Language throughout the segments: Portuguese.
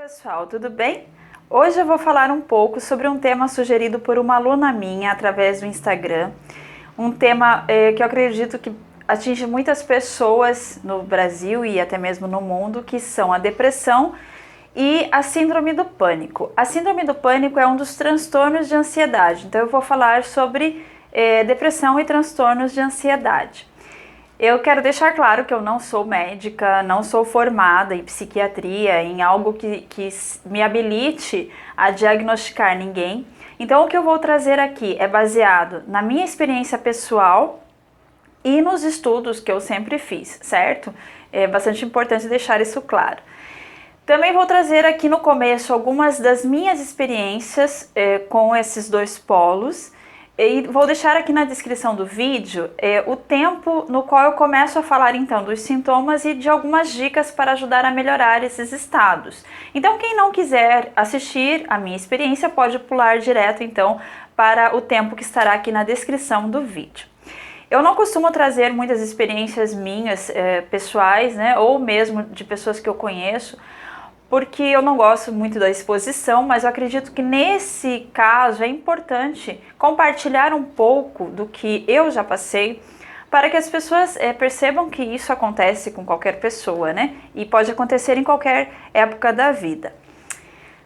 Pessoal, tudo bem? Hoje eu vou falar um pouco sobre um tema sugerido por uma aluna minha através do Instagram. Um tema que eu acredito que atinge muitas pessoas no Brasil e até mesmo no mundo, que são a depressão e a síndrome do pânico. A síndrome do pânico é um dos transtornos de ansiedade, então eu vou falar sobre depressão e transtornos de ansiedade. Eu quero deixar claro que eu não sou médica, não sou formada em psiquiatria, em algo que me habilite a diagnosticar ninguém. Então, o que eu vou trazer aqui é baseado na minha experiência pessoal e nos estudos que eu sempre fiz, certo? É bastante importante deixar isso claro. Também vou trazer aqui no começo algumas das minhas experiências com esses dois polos. E vou deixar aqui na descrição do vídeo o tempo no qual eu começo a falar então dos sintomas e de algumas dicas para ajudar a melhorar esses estados. Então quem não quiser assistir a minha experiência pode pular direto então para o tempo que estará aqui na descrição do vídeo. Eu não costumo trazer muitas experiências minhas pessoais, né, ou mesmo de pessoas que eu conheço, porque eu não gosto muito da exposição, mas eu acredito que nesse caso é importante compartilhar um pouco do que eu já passei, para que as pessoas percebam que isso acontece com qualquer pessoa, né? E pode acontecer em qualquer época da vida.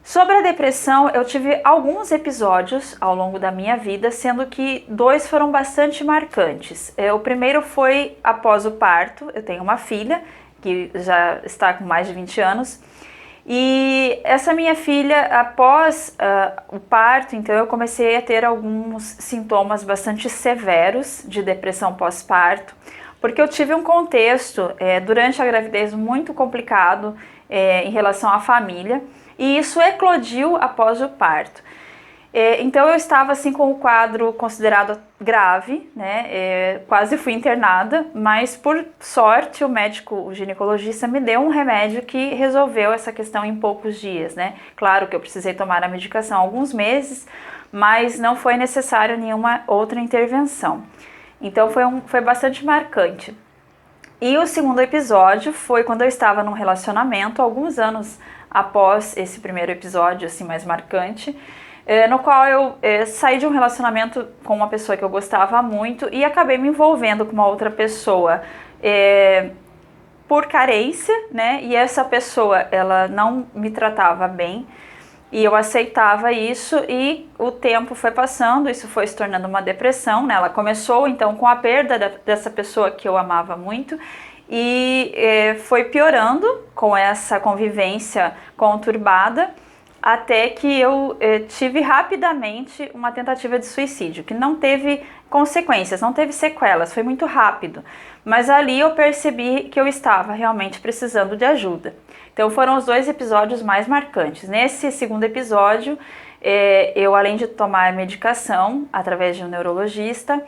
Sobre a depressão, eu tive alguns episódios ao longo da minha vida, sendo que dois foram bastante marcantes. O primeiro foi após o parto. Eu tenho uma filha que já está com mais de 20 anos. E essa minha filha, após o parto, então eu comecei a ter alguns sintomas bastante severos de depressão pós-parto, porque eu tive um contexto durante a gravidez muito complicado em relação à família, e isso eclodiu após o parto. Então eu estava assim com o quadro considerado grave, né? Quase fui internada, mas por sorte o ginecologista me deu um remédio que resolveu essa questão em poucos dias, né? Claro que eu precisei tomar a medicação alguns meses, mas não foi necessário nenhuma outra intervenção. Então foi bastante marcante. E o segundo episódio foi quando eu estava num relacionamento, alguns anos após esse primeiro episódio assim mais marcante, no qual eu saí de um relacionamento com uma pessoa que eu gostava muito e acabei me envolvendo com uma outra pessoa por carência, né? E essa pessoa, ela não me tratava bem e eu aceitava isso, e o tempo foi passando, isso foi se tornando uma depressão, né? Ela começou então com a perda dessa pessoa que eu amava muito e foi piorando com essa convivência conturbada, até que eu tive rapidamente uma tentativa de suicídio, que não teve consequências, não teve sequelas, foi muito rápido. Mas ali eu percebi que eu estava realmente precisando de ajuda. Então foram os dois episódios mais marcantes. Nesse segundo episódio, eu, além de tomar medicação através de um neurologista,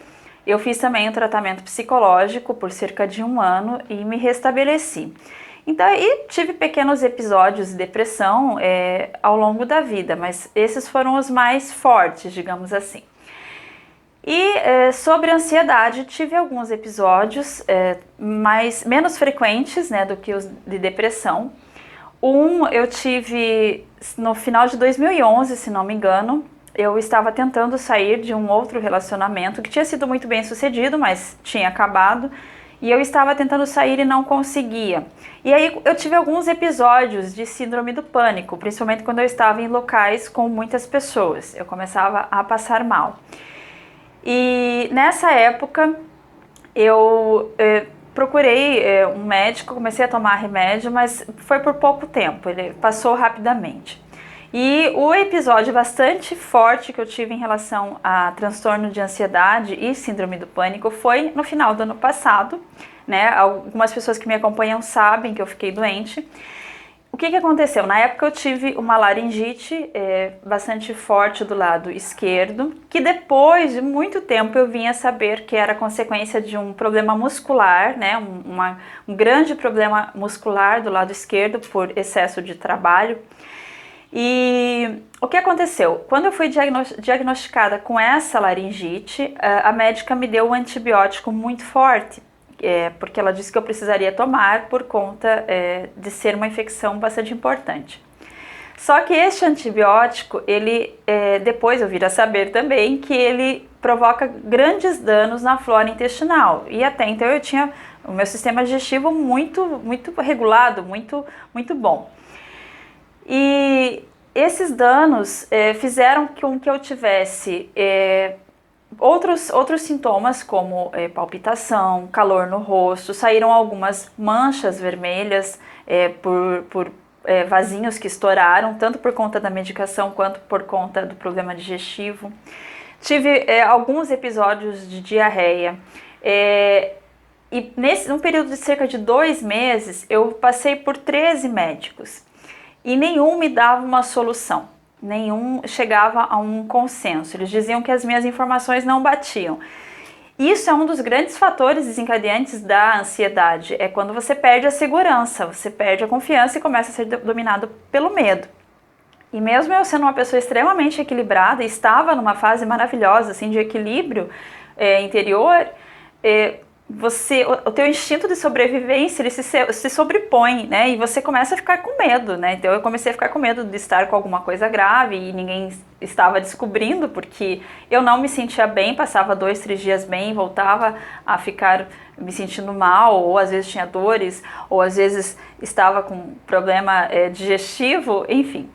eu fiz também um tratamento psicológico por cerca de 1 ano e me restabeleci. Então, e tive pequenos episódios de depressão ao longo da vida, mas esses foram os mais fortes, digamos assim. E sobre ansiedade, tive alguns episódios menos frequentes, né, do que os de depressão. Eu tive no final de 2011, se não me engano. Eu estava tentando sair de um outro relacionamento que tinha sido muito bem sucedido, mas tinha acabado. E eu estava tentando sair e não conseguia. E aí eu tive alguns episódios de síndrome do pânico, principalmente quando eu estava em locais com muitas pessoas. Eu começava a passar mal. E nessa época eu procurei um médico, comecei a tomar remédio, mas foi por pouco tempo, ele passou rapidamente. E o episódio bastante forte que eu tive em relação a transtorno de ansiedade e síndrome do pânico foi no final do ano passado, né? Algumas pessoas que me acompanham sabem que eu fiquei doente. O que aconteceu? Na época eu tive uma laringite bastante forte do lado esquerdo, que depois de muito tempo eu vim a saber que era consequência de um problema muscular, né? Um grande problema muscular do lado esquerdo por excesso de trabalho. E o que aconteceu? Quando eu fui diagnosticada com essa laringite, a médica me deu um antibiótico muito forte, porque ela disse que eu precisaria tomar por conta de ser uma infecção bastante importante. Só que este antibiótico, ele, depois eu vim a saber também que ele provoca grandes danos na flora intestinal. E até então eu tinha o meu sistema digestivo muito regulado, muito bom. E esses danos fizeram com que eu tivesse outros sintomas, como palpitação, calor no rosto, saíram algumas manchas vermelhas por vasinhos que estouraram, tanto por conta da medicação quanto por conta do problema digestivo. Tive alguns episódios de diarreia. E num período de cerca de 2 meses, eu passei por 13 médicos. E nenhum me dava uma solução, nenhum chegava a um consenso. Eles diziam que as minhas informações não batiam. Isso é um dos grandes fatores desencadeantes da ansiedade, é quando você perde a segurança, você perde a confiança e começa a ser dominado pelo medo. E mesmo eu sendo uma pessoa extremamente equilibrada, estava numa fase maravilhosa assim, de equilíbrio interior, o teu instinto de sobrevivência ele se sobrepõe, né? E você começa a ficar com medo, né? Então eu comecei a ficar com medo de estar com alguma coisa grave e ninguém estava descobrindo, porque eu não me sentia bem, passava 2, 3 dias bem, voltava a ficar me sentindo mal, ou às vezes tinha dores, ou às vezes estava com problema digestivo, enfim.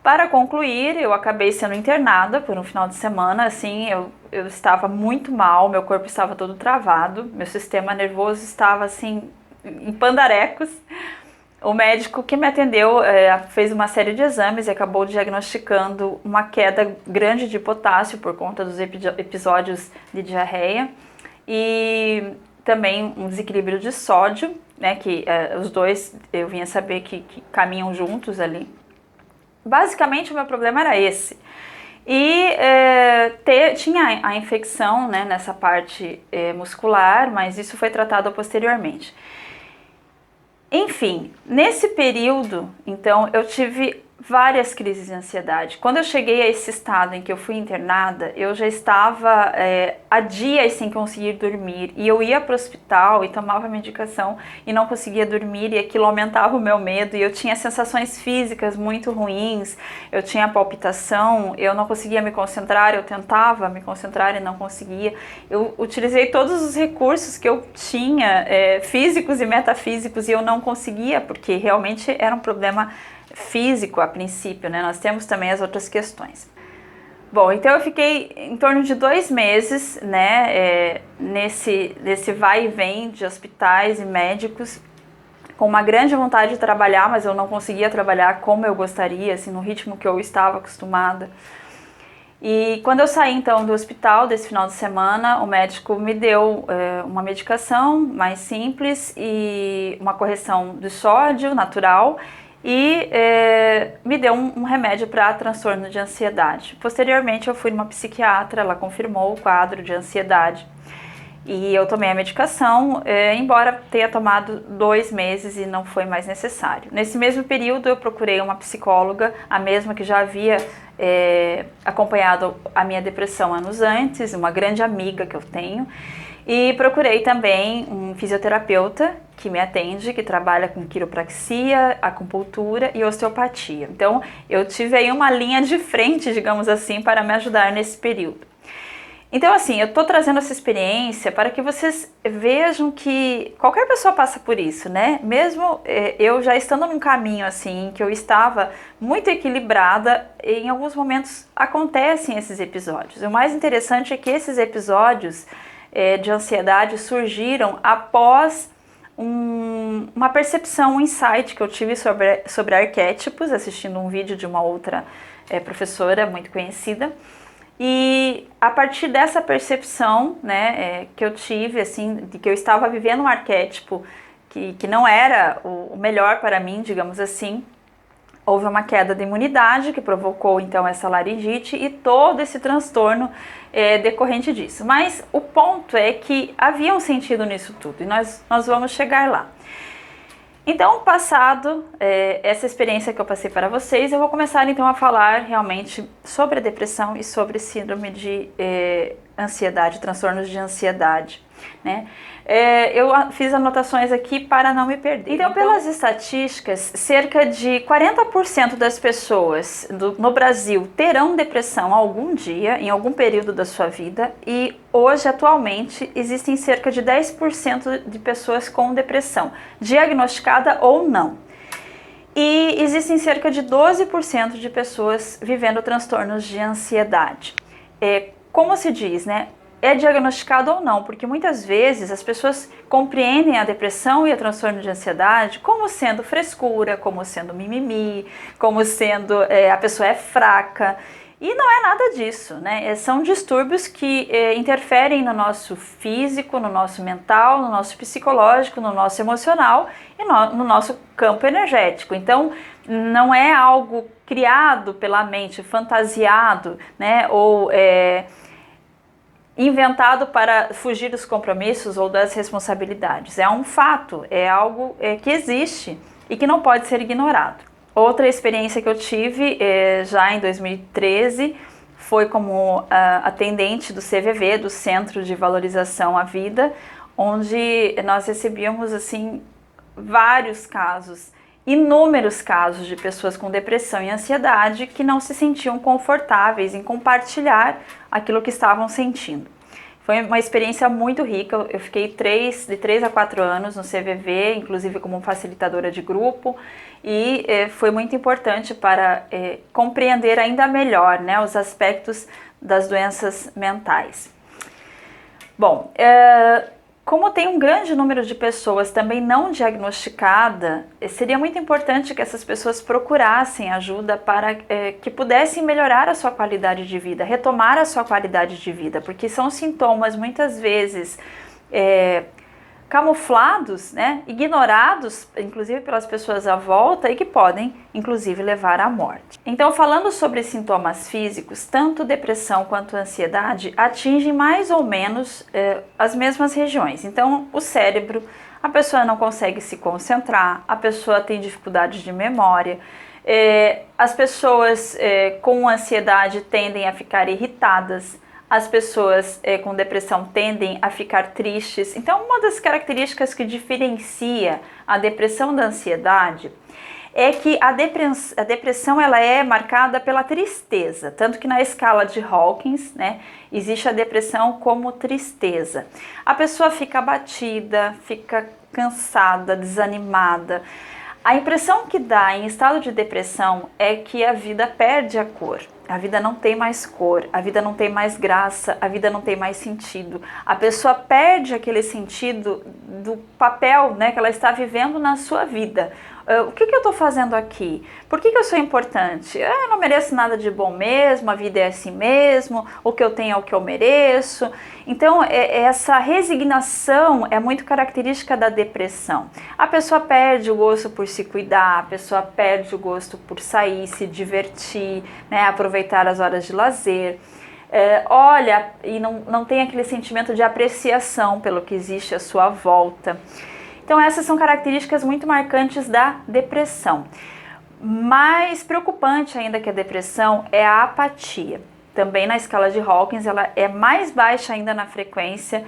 Para concluir, eu acabei sendo internada por um final de semana, assim, eu estava muito mal, meu corpo estava todo travado, meu sistema nervoso estava, assim, em pandarecos. O médico que me atendeu fez uma série de exames e acabou diagnosticando uma queda grande de potássio por conta dos episódios de diarreia e também um desequilíbrio de sódio, né, que os dois eu vinha saber que caminham juntos ali. Basicamente o meu problema era esse. E tinha a infecção, né, nessa parte muscular, mas isso foi tratado posteriormente. Enfim, nesse período, então, eu tive várias crises de ansiedade. Quando eu cheguei a esse estado em que eu fui internada, eu já estava há dias sem conseguir dormir. E eu ia para o hospital e tomava medicação e não conseguia dormir, e aquilo aumentava o meu medo. E eu tinha sensações físicas muito ruins, eu tinha palpitação, eu não conseguia me concentrar, eu tentava me concentrar e não conseguia. Eu utilizei todos os recursos que eu tinha, físicos e metafísicos, e eu não conseguia, porque realmente era um problema físico a princípio, né? Nós temos também as outras questões. Bom, então eu fiquei em torno de 2 meses, né, nesse vai e vem de hospitais e médicos, com uma grande vontade de trabalhar, mas eu não conseguia trabalhar como eu gostaria, assim, no ritmo que eu estava acostumada. E quando eu saí então do hospital desse final de semana, o médico me deu uma medicação mais simples e uma correção de sódio natural, e me deu um remédio para transtorno de ansiedade. Posteriormente eu fui numa psiquiatra, ela confirmou o quadro de ansiedade e eu tomei a medicação, embora tenha tomado 2 meses e não foi mais necessário. Nesse mesmo período eu procurei uma psicóloga, a mesma que já havia acompanhado a minha depressão anos antes, uma grande amiga que eu tenho, e procurei também um fisioterapeuta que me atende, que trabalha com quiropraxia, acupuntura e osteopatia. Então, eu tive aí uma linha de frente, digamos assim, para me ajudar nesse período. Então, assim, eu estou trazendo essa experiência para que vocês vejam que qualquer pessoa passa por isso, né? Mesmo eu já estando num caminho assim, que eu estava muito equilibrada, em alguns momentos acontecem esses episódios. O mais interessante é que esses episódios de ansiedade surgiram após uma percepção, um insight que eu tive sobre arquétipos, assistindo um vídeo de uma outra professora muito conhecida. E a partir dessa percepção, né, que eu tive, assim, de que eu estava vivendo um arquétipo que não era o melhor para mim, digamos assim, houve uma queda de imunidade que provocou então essa laringite e todo esse transtorno decorrente disso. Mas o ponto é que havia um sentido nisso tudo e nós vamos chegar lá. Então, passado essa experiência que eu passei para vocês, eu vou começar então a falar realmente sobre a depressão e sobre síndrome de ansiedade, transtornos de ansiedade, né? Eu fiz anotações aqui para não me perder. Então, pelas estatísticas, cerca de 40% das pessoas no Brasil terão depressão algum dia, em algum período da sua vida, e hoje, atualmente, existem cerca de 10% de pessoas com depressão, diagnosticada ou não. E existem cerca de 12% de pessoas vivendo transtornos de ansiedade. Como se diz, né? É diagnosticado ou não, porque muitas vezes as pessoas compreendem a depressão e o transtorno de ansiedade como sendo frescura, como sendo mimimi, como sendo a pessoa é fraca, e não é nada disso, né? São distúrbios que interferem no nosso físico, no nosso mental, no nosso psicológico, no nosso emocional e no nosso campo energético. Então, não é algo criado pela mente, fantasiado, né? Ou inventado para fugir dos compromissos ou das responsabilidades. É um fato, é algo que existe e que não pode ser ignorado. Outra experiência que eu tive já em 2013 foi como atendente do CVV, do Centro de Valorização à Vida, onde nós recebíamos assim vários casos, inúmeros casos de pessoas com depressão e ansiedade que não se sentiam confortáveis em compartilhar aquilo que estavam sentindo. Foi uma experiência muito rica. Eu fiquei de 3 a 4 anos no CVV, inclusive como facilitadora de grupo, e foi muito importante para compreender ainda melhor, né, os aspectos das doenças mentais. Bom, como tem um grande número de pessoas também não diagnosticada, seria muito importante que essas pessoas procurassem ajuda para que pudessem melhorar a sua qualidade de vida, retomar a sua qualidade de vida, porque são sintomas muitas vezes camuflados, né, ignorados, inclusive pelas pessoas à volta, e que podem, inclusive, levar à morte. Então, falando sobre sintomas físicos, tanto depressão quanto ansiedade atingem mais ou menos as mesmas regiões. Então, o cérebro, a pessoa não consegue se concentrar, a pessoa tem dificuldades de memória, as pessoas com ansiedade tendem a ficar irritadas, as pessoas com depressão tendem a ficar tristes. Então, uma das características que diferencia a depressão da ansiedade é que a depressão ela é marcada pela tristeza, tanto que na escala de Hawkins, né, existe a depressão como tristeza. A pessoa fica abatida, fica cansada, desanimada. A impressão que dá em estado de depressão é que a vida perde a cor. A vida não tem mais cor, a vida não tem mais graça, a vida não tem mais sentido. A pessoa perde aquele sentido do papel, né, que ela está vivendo na sua vida. O que eu estou fazendo aqui? Por que eu sou importante? Eu não mereço nada de bom mesmo, a vida é assim mesmo, o que eu tenho é o que eu mereço. Então, essa resignação é muito característica da depressão. A pessoa perde o gosto por se cuidar, a pessoa perde o gosto por sair, se divertir, né, aproveitar as horas de lazer. Olha e não tem aquele sentimento de apreciação pelo que existe à sua volta. Então essas são características muito marcantes da depressão. Mais preocupante ainda que a depressão é a apatia. Também na escala de Hawkins ela é mais baixa ainda na frequência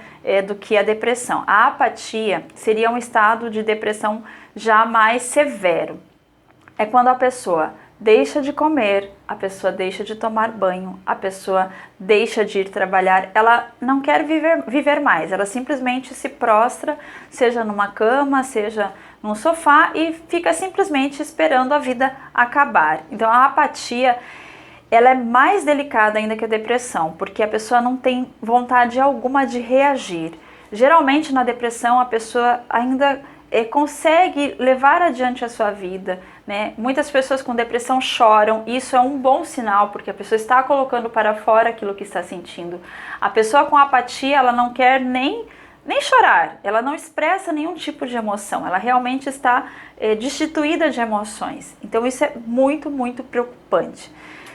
do que a depressão. A apatia seria um estado de depressão já mais severo. É quando a pessoa deixa de comer, a pessoa deixa de tomar banho, a pessoa deixa de ir trabalhar, ela não quer viver mais, ela simplesmente se prostra, seja numa cama, seja num sofá e fica simplesmente esperando a vida acabar. Então a apatia, ela é mais delicada ainda que a depressão, porque a pessoa não tem vontade alguma de reagir. Geralmente na depressão a pessoa ainda consegue levar adiante a sua vida, né? Muitas pessoas com depressão choram, isso é um bom sinal, porque a pessoa está colocando para fora aquilo que está sentindo. A pessoa com apatia, ela não quer nem chorar, ela não expressa nenhum tipo de emoção, ela realmente está destituída de emoções. Então isso é muito, muito preocupante,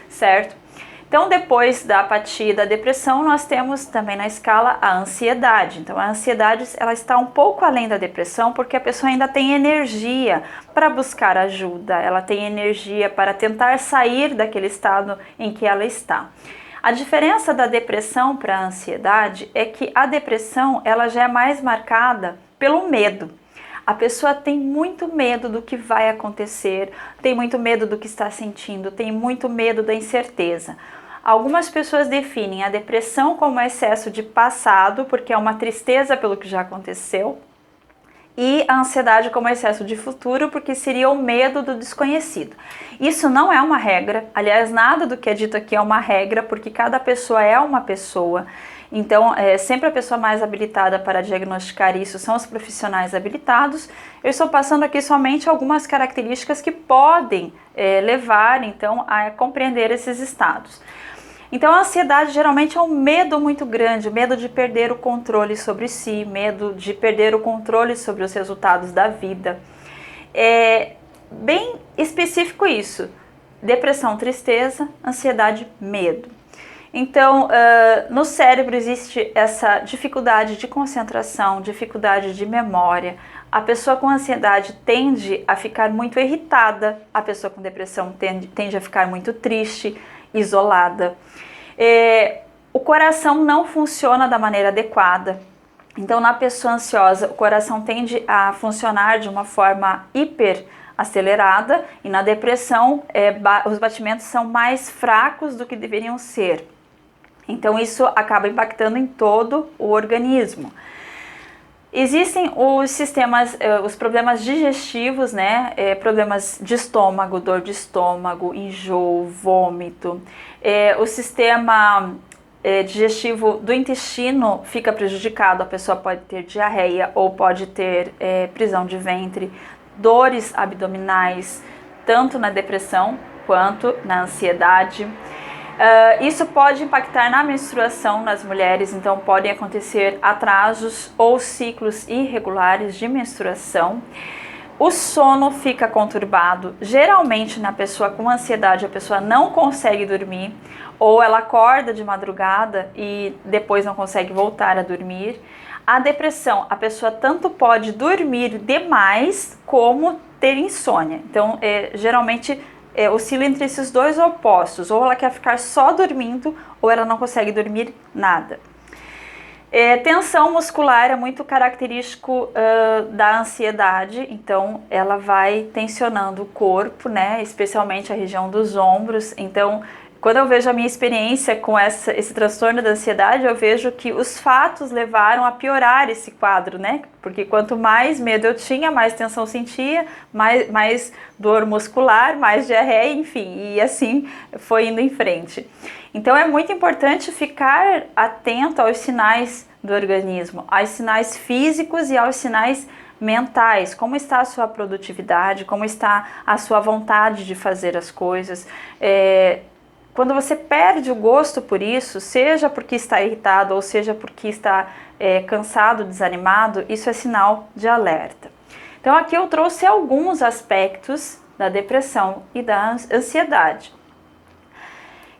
certo? Então, depois da apatia e da depressão, nós temos também na escala a ansiedade. Então, a ansiedade ela está um pouco além da depressão, porque a pessoa ainda tem energia para buscar ajuda, ela tem energia para tentar sair daquele estado em que ela está. A diferença da depressão para a ansiedade é que a depressão ela já é mais marcada pelo medo. A pessoa tem muito medo do que vai acontecer, tem muito medo do que está sentindo, tem muito medo da incerteza. Algumas pessoas definem a depressão como excesso de passado, porque é uma tristeza pelo que já aconteceu, e a ansiedade como excesso de futuro, porque seria o medo do desconhecido. Isso não é uma regra, aliás, nada do que é dito aqui é uma regra, porque cada pessoa é uma pessoa. Então, sempre a pessoa mais habilitada para diagnosticar isso são os profissionais habilitados. Eu estou passando aqui somente algumas características que podem levar, então, a compreender esses estados. Então, a ansiedade geralmente é um medo muito grande, medo de perder o controle sobre si, medo de perder o controle sobre os resultados da vida. É bem específico isso: depressão, tristeza, ansiedade, medo. Então, no cérebro existe essa dificuldade de concentração, dificuldade de memória. A pessoa com ansiedade tende a ficar muito irritada, a pessoa com depressão tende a ficar muito triste, isolada. O coração não funciona da maneira adequada. Então, na pessoa ansiosa, o coração tende a funcionar de uma forma hiper acelerada, e na depressão os batimentos são mais fracos do que deveriam ser. Então isso acaba impactando em todo o organismo. Existem os sistemas, os problemas digestivos, né? Problemas de estômago, dor de estômago, enjoo, vômito. O sistema digestivo do intestino fica prejudicado, a pessoa pode ter diarreia ou pode ter prisão de ventre, dores abdominais, tanto na depressão quanto na ansiedade. Isso pode impactar na menstruação nas mulheres, então podem acontecer atrasos ou ciclos irregulares de menstruação. O sono fica conturbado, geralmente na pessoa com ansiedade a pessoa não consegue dormir, ou ela acorda de madrugada e depois não consegue voltar a dormir. A depressão, a pessoa tanto pode dormir demais como ter insônia, então geralmente oscila entre esses dois opostos, ou ela quer ficar só dormindo, ou ela não consegue dormir nada. Tensão muscular é muito característico da ansiedade, então ela vai tensionando o corpo, né, especialmente a região dos ombros. Então, quando eu vejo a minha experiência com esse transtorno da ansiedade, eu vejo que os fatos levaram a piorar esse quadro, né? Porque quanto mais medo eu tinha, mais tensão sentia, mais dor muscular, mais diarreia, enfim, e assim foi indo em frente. Então é muito importante ficar atento aos sinais do organismo, aos sinais físicos e aos sinais mentais, como está a sua produtividade, como está a sua vontade de fazer as coisas. Quando você perde o gosto por isso, seja porque está irritado ou seja porque está cansado, desanimado, isso é sinal de alerta. Então aqui eu trouxe alguns aspectos da depressão e da ansiedade.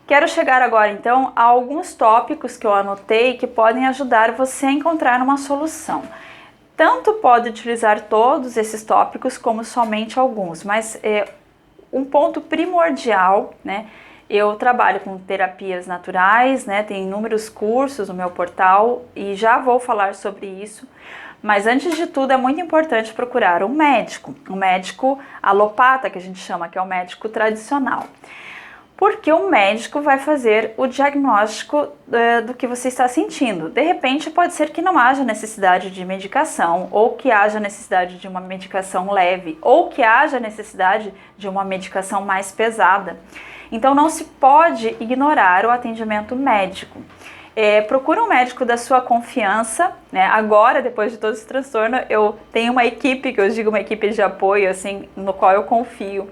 Quero chegar agora então a alguns tópicos que eu anotei que podem ajudar você a encontrar uma solução. Tanto pode utilizar todos esses tópicos como somente alguns, mas um ponto primordial, né? Eu trabalho com terapias naturais, né? Tem inúmeros cursos no meu portal e já vou falar sobre isso. Mas antes de tudo é muito importante procurar um médico alopata, que a gente chama, que é o médico tradicional. Porque o médico vai fazer o diagnóstico do que você está sentindo. De repente pode ser que não haja necessidade de medicação, ou que haja necessidade de uma medicação leve, ou que haja necessidade de uma medicação mais pesada. Então não se pode ignorar o atendimento médico. Procure um médico da sua confiança, né? Agora, depois de todo esse transtorno, eu tenho uma equipe, que eu digo uma equipe de apoio, assim, no qual eu confio.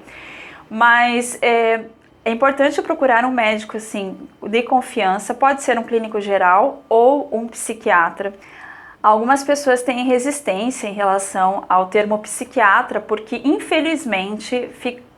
Mas é importante procurar um médico, assim, de confiança, pode ser um clínico geral ou um psiquiatra. Algumas pessoas têm resistência em relação ao termo psiquiatra, porque infelizmente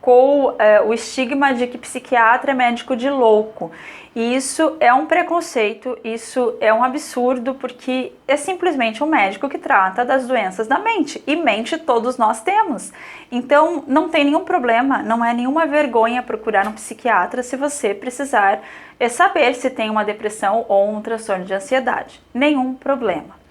ficou o estigma de que psiquiatra é médico de louco. E isso é um preconceito, isso é um absurdo, porque é simplesmente um médico que trata das doenças da mente. E mente todos nós temos. Então não tem nenhum problema, não é nenhuma vergonha procurar um psiquiatra se você precisar saber se tem uma depressão ou um transtorno de ansiedade. Nenhum problema.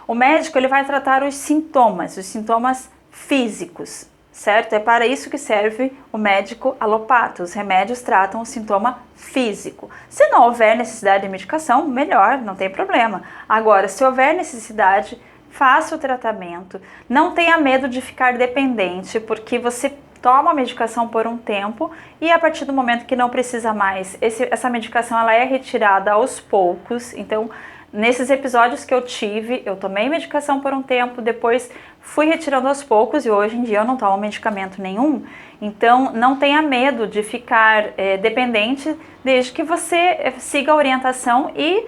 O médico ele vai tratar os sintomas físicos, certo? É para isso que serve o médico alopata. Os remédios tratam o sintoma físico. Se não houver necessidade de medicação, melhor, não tem problema. Agora, se houver necessidade, faça o tratamento. Não tenha medo de ficar dependente, porque você toma a medicação por um tempo e a partir do momento que não precisa mais, essa medicação ela é retirada aos poucos. Então, nesses episódios que eu tive, eu tomei medicação por um tempo, depois fui retirando aos poucos e hoje em dia eu não tomo medicamento nenhum. Então não tenha medo de ficar dependente, desde que você siga a orientação e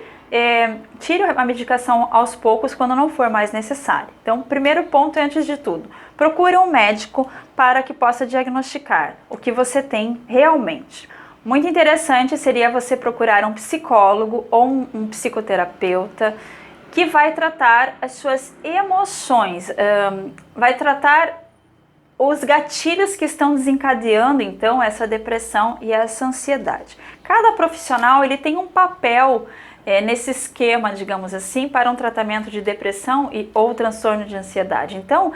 tire a medicação aos poucos quando não for mais necessário. Então, primeiro ponto é, antes de tudo, procure um médico para que possa diagnosticar o que você tem realmente. Muito interessante seria você procurar um psicólogo ou um psicoterapeuta que vai tratar as suas emoções, vai tratar os gatilhos que estão desencadeando então essa depressão e essa ansiedade. Cada profissional ele tem um papel nesse esquema, digamos assim, para um tratamento de depressão ou transtorno de ansiedade. Então,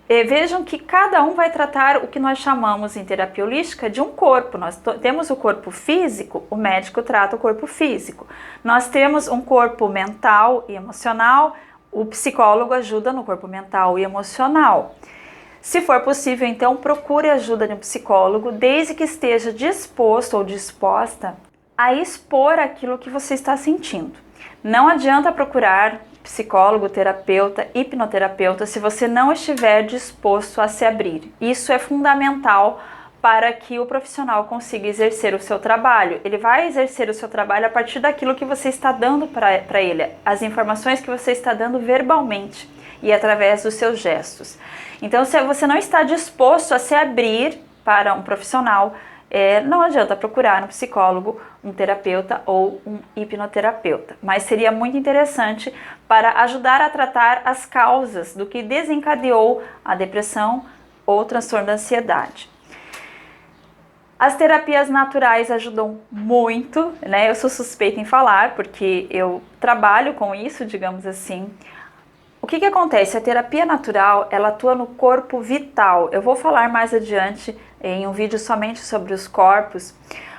vejam que cada um vai tratar o que nós chamamos em terapia holística de um corpo. Nós temos o corpo físico, o médico trata o corpo físico. Nós temos um corpo mental e emocional, o psicólogo ajuda no corpo mental e emocional. Se for possível, então, procure a ajuda de um psicólogo, desde que esteja disposto ou disposta a expor aquilo que você está sentindo. Não adianta procurar psicólogo, terapeuta, hipnoterapeuta se você não estiver disposto a se abrir. Isso é fundamental para que o profissional consiga exercer o seu trabalho. Ele vai exercer o seu trabalho a partir daquilo que você está dando para ele, as informações que você está dando verbalmente e através dos seus gestos. Então, se você não está disposto a se abrir para um profissional, não adianta procurar um psicólogo, um terapeuta ou um hipnoterapeuta, mas seria muito interessante para ajudar a tratar as causas do que desencadeou a depressão ou transtorno da ansiedade. As terapias naturais ajudam muito, né? Eu sou suspeita em falar porque eu trabalho com isso, digamos assim. O que acontece? A terapia natural, ela atua no corpo vital. Eu vou falar mais adiante em um vídeo somente sobre os corpos,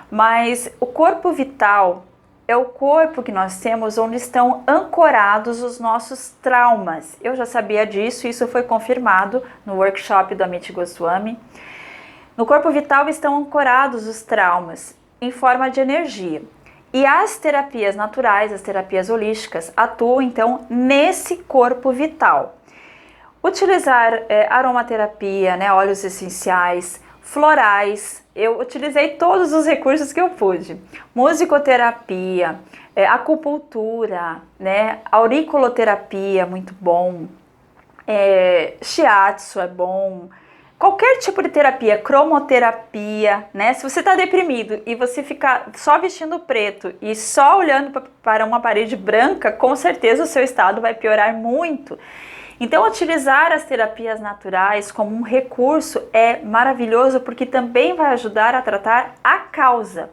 mas o corpo vital é o corpo que nós temos onde estão ancorados os nossos traumas. Eu já sabia disso, isso foi confirmado no workshop do Amit Goswami. No corpo vital estão ancorados os traumas em forma de energia. E as terapias naturais, as terapias holísticas, atuam então nesse corpo vital. Utilizar aromaterapia, né, óleos essenciais, florais, eu utilizei todos os recursos que eu pude. Musicoterapia, acupuntura, né, auriculoterapia, muito bom, shiatsu é bom. Qualquer tipo de terapia, cromoterapia, né? Se você está deprimido e você ficar só vestindo preto e só olhando para uma parede branca, com certeza o seu estado vai piorar muito. Então, utilizar as terapias naturais como um recurso é maravilhoso porque também vai ajudar a tratar a causa.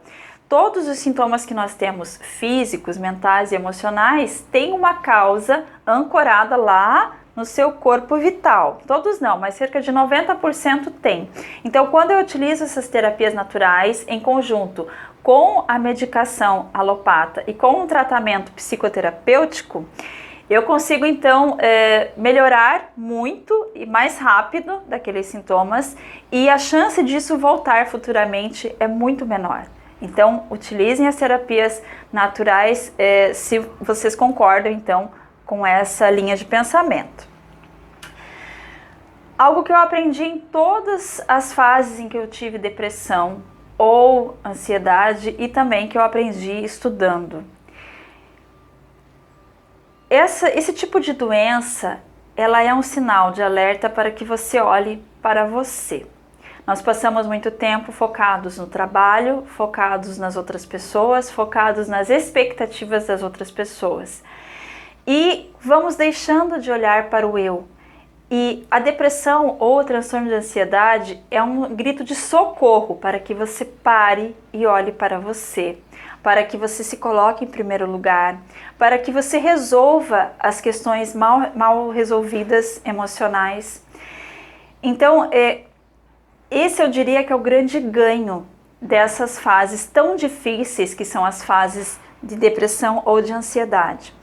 Todos os sintomas que nós temos, físicos, mentais e emocionais, têm uma causa ancorada lá no seu corpo vital. Todos não, mas cerca de 90% tem. Então, quando eu utilizo essas terapias naturais em conjunto com a medicação alopata e com um tratamento psicoterapêutico, eu consigo então melhorar muito e mais rápido daqueles sintomas e a chance disso voltar futuramente é muito menor. Então, utilizem as terapias naturais se vocês concordam então com essa linha de pensamento. Algo que eu aprendi em todas as fases em que eu tive depressão ou ansiedade e também que eu aprendi estudando. Esse tipo de doença, ela é um sinal de alerta para que você olhe para você. Nós passamos muito tempo focados no trabalho, focados nas outras pessoas, focados nas expectativas das outras pessoas. E vamos deixando de olhar para o eu. E a depressão ou o transtorno de ansiedade é um grito de socorro para que você pare e olhe para você, para que você se coloque em primeiro lugar, para que você resolva as questões mal resolvidas emocionais. Então, esse eu diria que é o grande ganho dessas fases tão difíceis que são as fases de depressão ou de ansiedade.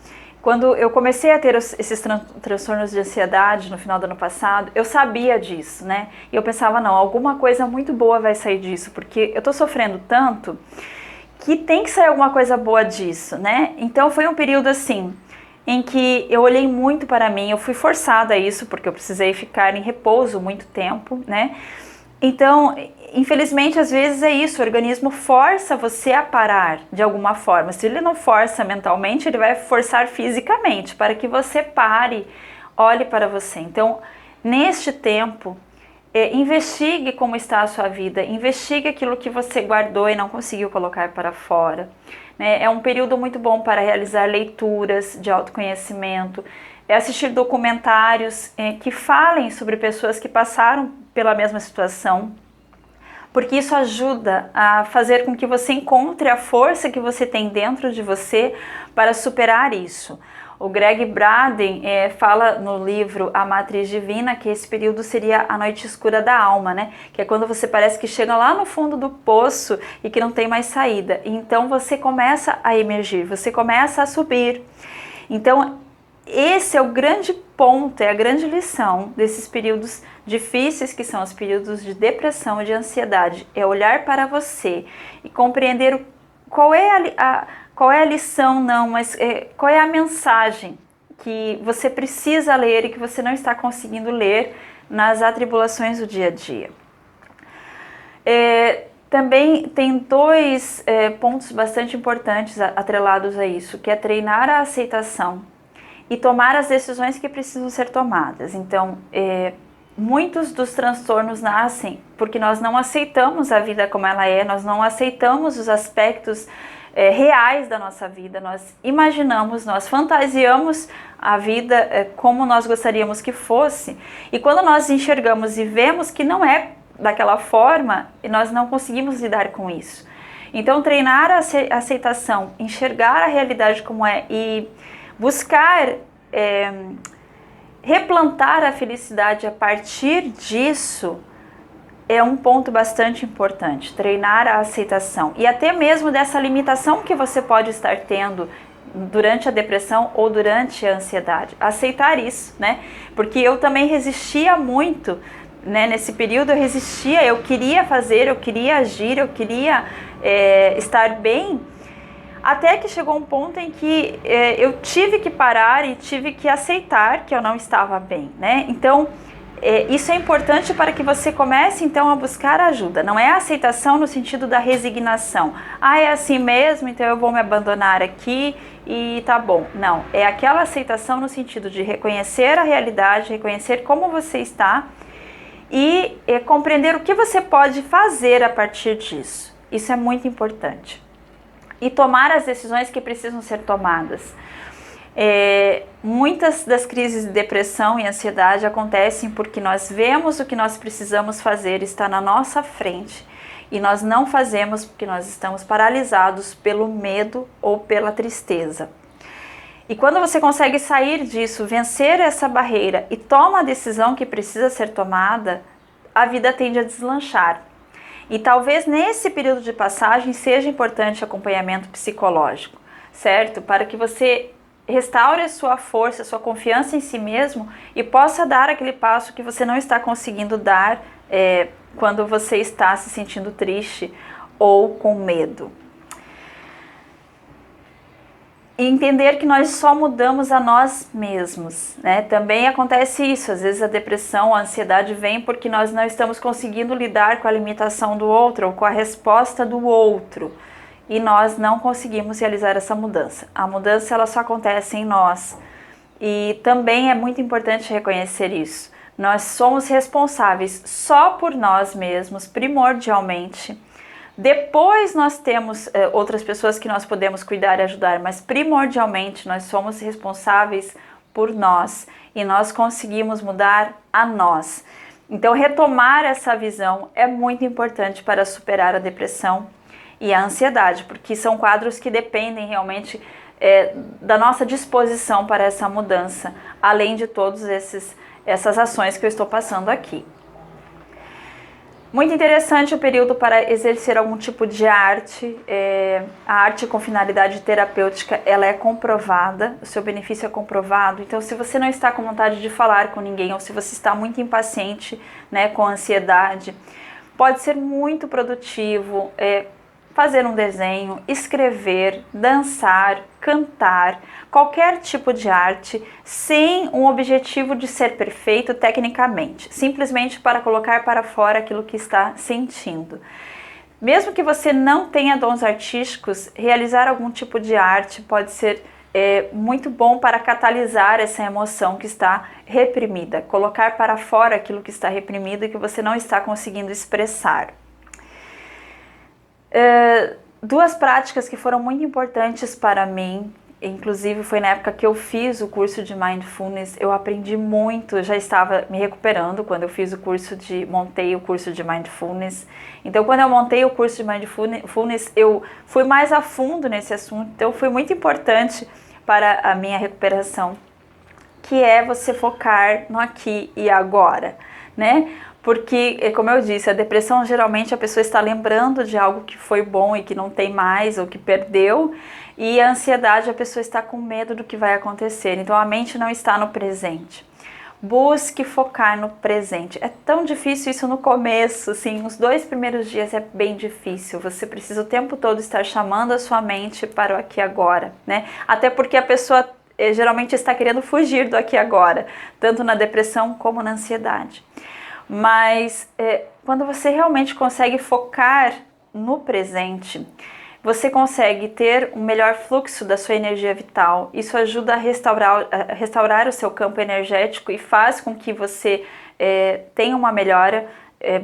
Quando eu comecei a ter esses transtornos de ansiedade no final do ano passado, eu sabia disso, né? E eu pensava, não, alguma coisa muito boa vai sair disso, porque eu tô sofrendo tanto que tem que sair alguma coisa boa disso, né? Então foi um período assim, em que eu olhei muito para mim, eu fui forçada a isso, porque eu precisei ficar em repouso muito tempo, né? Então, infelizmente, às vezes é isso, o organismo força você a parar de alguma forma. Se ele não força mentalmente, ele vai forçar fisicamente para que você pare, olhe para você. Então, neste tempo, investigue como está a sua vida, investigue aquilo que você guardou e não conseguiu colocar para fora. Né? É um período muito bom para realizar leituras de autoconhecimento, assistir documentários que falem sobre pessoas que passaram pela mesma situação, porque isso ajuda a fazer com que você encontre a força que você tem dentro de você para superar isso. O Greg Braden fala no livro A Matriz Divina que esse período seria a noite escura da alma, né? Que é quando você parece que chega lá no fundo do poço e que não tem mais saída. Então você começa a emergir, você começa a subir. Então esse é o grande ponto, é a grande lição desses períodos difíceis que são os períodos de depressão e de ansiedade. É olhar para você e compreender qual é a lição, não, mas qual é a mensagem que você precisa ler e que você não está conseguindo ler nas atribulações do dia a dia. Também tem dois pontos bastante importantes atrelados a isso, que é treinar a aceitação e tomar as decisões que precisam ser tomadas. Então, muitos dos transtornos nascem porque nós não aceitamos a vida como ela é, nós não aceitamos os aspectos reais da nossa vida, nós imaginamos, nós fantasiamos a vida como nós gostaríamos que fosse, e quando nós enxergamos e vemos que não é daquela forma, nós não conseguimos lidar com isso. Então, treinar a aceitação, enxergar a realidade como é e buscar replantar a felicidade a partir disso é um ponto bastante importante. Treinar a aceitação e até mesmo dessa limitação que você pode estar tendo durante a depressão ou durante a ansiedade. Aceitar isso, né? Porque eu também resistia muito, né? Nesse período eu resistia, eu queria fazer, eu queria agir, eu queria estar bem. Até que chegou um ponto em que eu tive que parar e tive que aceitar que eu não estava bem, né? Então, isso é importante para que você comece então a buscar ajuda. Não é a aceitação no sentido da resignação. É assim mesmo, então eu vou me abandonar aqui e tá bom. Não, é aquela aceitação no sentido de reconhecer a realidade, reconhecer como você está e compreender o que você pode fazer a partir disso. Isso é muito importante. E tomar as decisões que precisam ser tomadas. Muitas das crises de depressão e ansiedade acontecem porque nós vemos o que nós precisamos fazer, está na nossa frente, e nós não fazemos porque nós estamos paralisados pelo medo ou pela tristeza. E quando você consegue sair disso, vencer essa barreira e toma a decisão que precisa ser tomada, a vida tende a deslanchar. E talvez nesse período de passagem seja importante acompanhamento psicológico, certo? Para que você restaure a sua força, a sua confiança em si mesmo e possa dar aquele passo que você não está conseguindo dar quando você está se sentindo triste ou com medo. E entender que nós só mudamos a nós mesmos, né? Também acontece isso, às vezes a depressão, a ansiedade vem porque nós não estamos conseguindo lidar com a limitação do outro ou com a resposta do outro e nós não conseguimos realizar essa mudança. A mudança ela só acontece em nós e também é muito importante reconhecer isso. Nós somos responsáveis só por nós mesmos, primordialmente. Depois nós temos outras pessoas que nós podemos cuidar e ajudar, mas primordialmente nós somos responsáveis por nós e nós conseguimos mudar a nós. Então retomar essa visão é muito importante para superar a depressão e a ansiedade, porque são quadros que dependem realmente da nossa disposição para essa mudança, além de todas essas ações que eu estou passando aqui. Muito interessante o período para exercer algum tipo de arte. A arte com finalidade terapêutica, ela é comprovada, o seu benefício é comprovado. Então, se você não está com vontade de falar com ninguém, ou se você está muito impaciente, né, com ansiedade, pode ser muito produtivo fazer um desenho, escrever, dançar, cantar, qualquer tipo de arte, sem um objetivo de ser perfeito tecnicamente, simplesmente para colocar para fora aquilo que está sentindo. Mesmo que você não tenha dons artísticos, realizar algum tipo de arte pode ser muito bom para catalisar essa emoção que está reprimida, colocar para fora aquilo que está reprimido e que você não está conseguindo expressar. Duas práticas que foram muito importantes para mim, inclusive foi na época que eu fiz o curso de Mindfulness, eu aprendi muito, eu já estava me recuperando quando eu fiz montei o curso de Mindfulness. Então quando eu montei o curso de Mindfulness, eu fui mais a fundo nesse assunto, então foi muito importante para a minha recuperação, que é você focar no aqui e agora, né? Porque, como eu disse, a depressão geralmente a pessoa está lembrando de algo que foi bom e que não tem mais ou que perdeu, e a ansiedade a pessoa está com medo do que vai acontecer, então a mente não está no presente. Busque focar no presente. É tão difícil isso no começo, assim, os 2 primeiros dias é bem difícil, você precisa o tempo todo estar chamando a sua mente para o aqui e agora, né? Até porque a pessoa geralmente está querendo fugir do aqui e agora, tanto na depressão como na ansiedade. Mas quando você realmente consegue focar no presente, você consegue ter um melhor fluxo da sua energia vital. Isso ajuda a restaurar o seu campo energético e faz com que você tenha uma melhora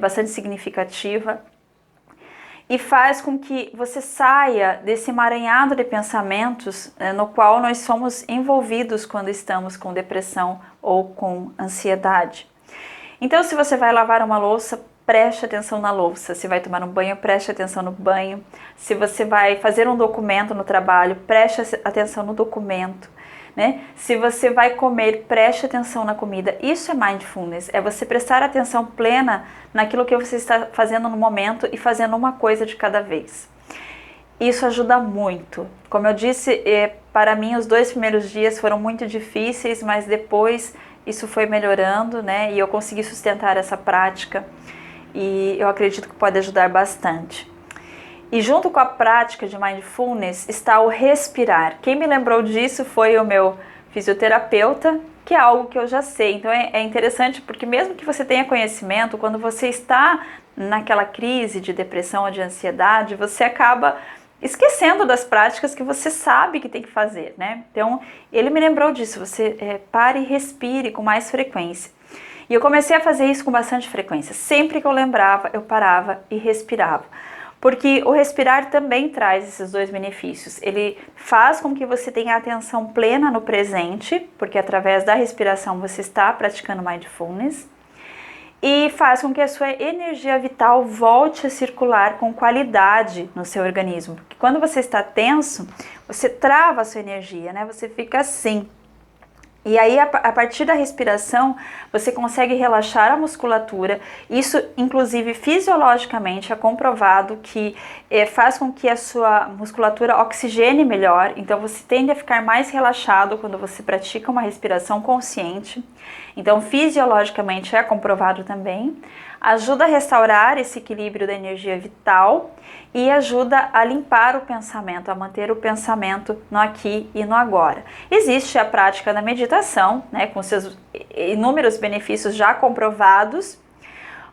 bastante significativa. E faz com que você saia desse emaranhado de pensamentos no qual nós somos envolvidos quando estamos com depressão ou com ansiedade. Então, se você vai lavar uma louça, preste atenção na louça. Se vai tomar um banho, preste atenção no banho. Se você vai fazer um documento no trabalho, preste atenção no documento, né? Se você vai comer, preste atenção na comida. Isso é mindfulness, é você prestar atenção plena naquilo que você está fazendo no momento e fazendo uma coisa de cada vez. Isso ajuda muito. Como eu disse, para mim os 2 primeiros dias foram muito difíceis, mas depois isso foi melhorando, né? E eu consegui sustentar essa prática e eu acredito que pode ajudar bastante. E junto com a prática de Mindfulness está o respirar. Quem me lembrou disso foi o meu fisioterapeuta, que é algo que eu já sei. Então é interessante porque mesmo que você tenha conhecimento, quando você está naquela crise de depressão ou de ansiedade, você acaba esquecendo das práticas que você sabe que tem que fazer, né? Então, ele me lembrou disso, você pare e respire com mais frequência. E eu comecei a fazer isso com bastante frequência. Sempre que eu lembrava, eu parava e respirava. Porque o respirar também traz esses 2 benefícios. Ele faz com que você tenha atenção plena no presente, porque através da respiração você está praticando Mindfulness. E faz com que a sua energia vital volte a circular com qualidade no seu organismo. Porque quando você está tenso, você trava a sua energia, né? Você fica assim. E aí, a partir da respiração, você consegue relaxar a musculatura. Isso, inclusive, fisiologicamente, é comprovado que faz com que a sua musculatura oxigene melhor. Então, você tende a ficar mais relaxado quando você pratica uma respiração consciente. Então, fisiologicamente, é comprovado também. Ajuda a restaurar esse equilíbrio da energia vital e ajuda a limpar o pensamento, a manter o pensamento no aqui e no agora. Existe a prática da meditação, né, com seus inúmeros benefícios já comprovados,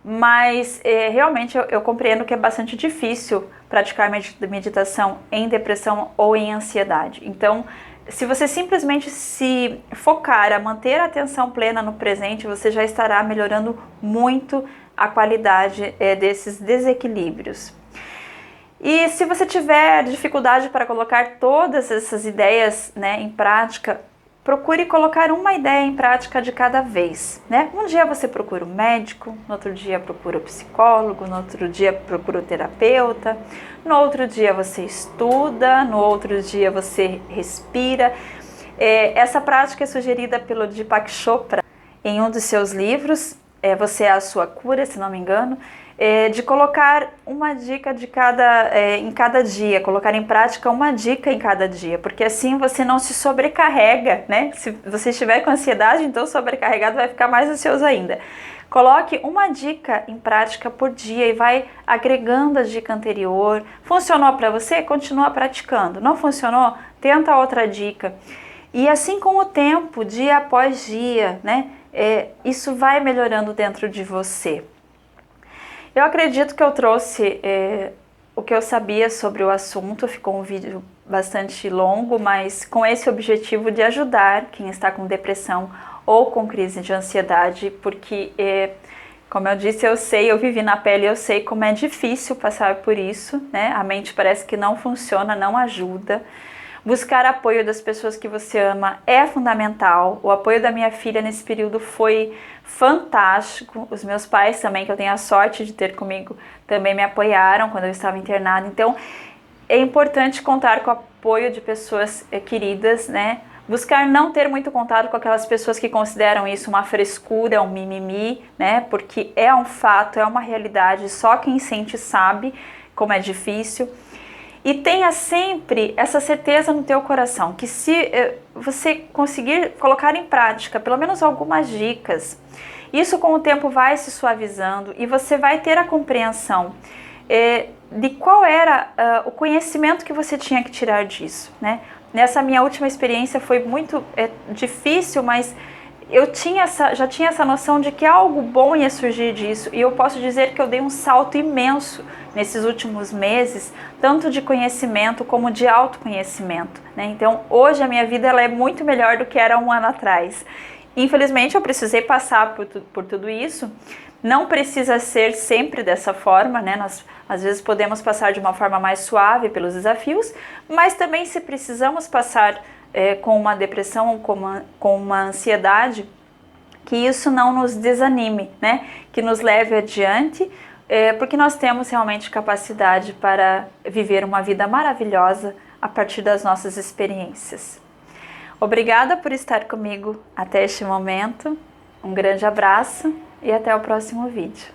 mas realmente eu compreendo que é bastante difícil praticar meditação em depressão ou em ansiedade. Então, Se você simplesmente se focar a manter a atenção plena no presente, você já estará melhorando muito a qualidade desses desequilíbrios. E se você tiver dificuldade para colocar todas essas ideias, né, em prática, procure colocar uma ideia em prática de cada vez, né? Um dia você procura um médico, no outro dia procura o psicólogo, no outro dia procura o terapeuta, no outro dia você estuda, no outro dia você respira. Essa prática é sugerida pelo Deepak Chopra em um dos seus livros, Você é a Sua Cura, se não me engano, de colocar uma dica em cada dia, colocar em prática uma dica em cada dia, porque assim você não se sobrecarrega, né? Se você estiver com ansiedade, então sobrecarregado vai ficar mais ansioso ainda. Coloque uma dica em prática por dia e vai agregando a dica anterior. Funcionou para você? Continua praticando. Não funcionou? Tenta outra dica. E assim com o tempo, dia após dia, né? Isso vai melhorando dentro de você. Eu acredito que eu trouxe o que eu sabia sobre o assunto. Ficou um vídeo bastante longo, mas com esse objetivo de ajudar quem está com depressão ou com crise de ansiedade, porque, como eu disse, eu vivi na pele, eu sei como é difícil passar por isso, né? A mente parece que não funciona, não ajuda. Buscar apoio das pessoas que você ama é fundamental. O apoio da minha filha nesse período foi fantástico. Os meus pais também, que eu tenho a sorte de ter comigo, também me apoiaram quando eu estava internada. Então, é importante contar com o apoio de pessoas queridas, né? Buscar não ter muito contato com aquelas pessoas que consideram isso uma frescura, um mimimi, né? Porque é um fato, é uma realidade, só quem sente sabe como é difícil. E tenha sempre essa certeza no teu coração, que se você conseguir colocar em prática pelo menos algumas dicas, isso com o tempo vai se suavizando e você vai ter a compreensão de qual era o conhecimento que você tinha que tirar disso, né? Nessa minha última experiência foi muito difícil, mas eu já tinha essa noção de que algo bom ia surgir disso, e eu posso dizer que eu dei um salto imenso nesses últimos meses, tanto de conhecimento como de autoconhecimento, né? Então hoje a minha vida ela é muito melhor do que era um ano atrás. Infelizmente eu precisei passar por tudo isso. Não precisa ser sempre dessa forma, né? Nós às vezes podemos passar de uma forma mais suave pelos desafios, mas também se precisamos passar com uma depressão, com uma ansiedade, que isso não nos desanime, né? Que nos leve adiante, porque nós temos realmente capacidade para viver uma vida maravilhosa a partir das nossas experiências. Obrigada por estar comigo até este momento, um grande abraço e até o próximo vídeo.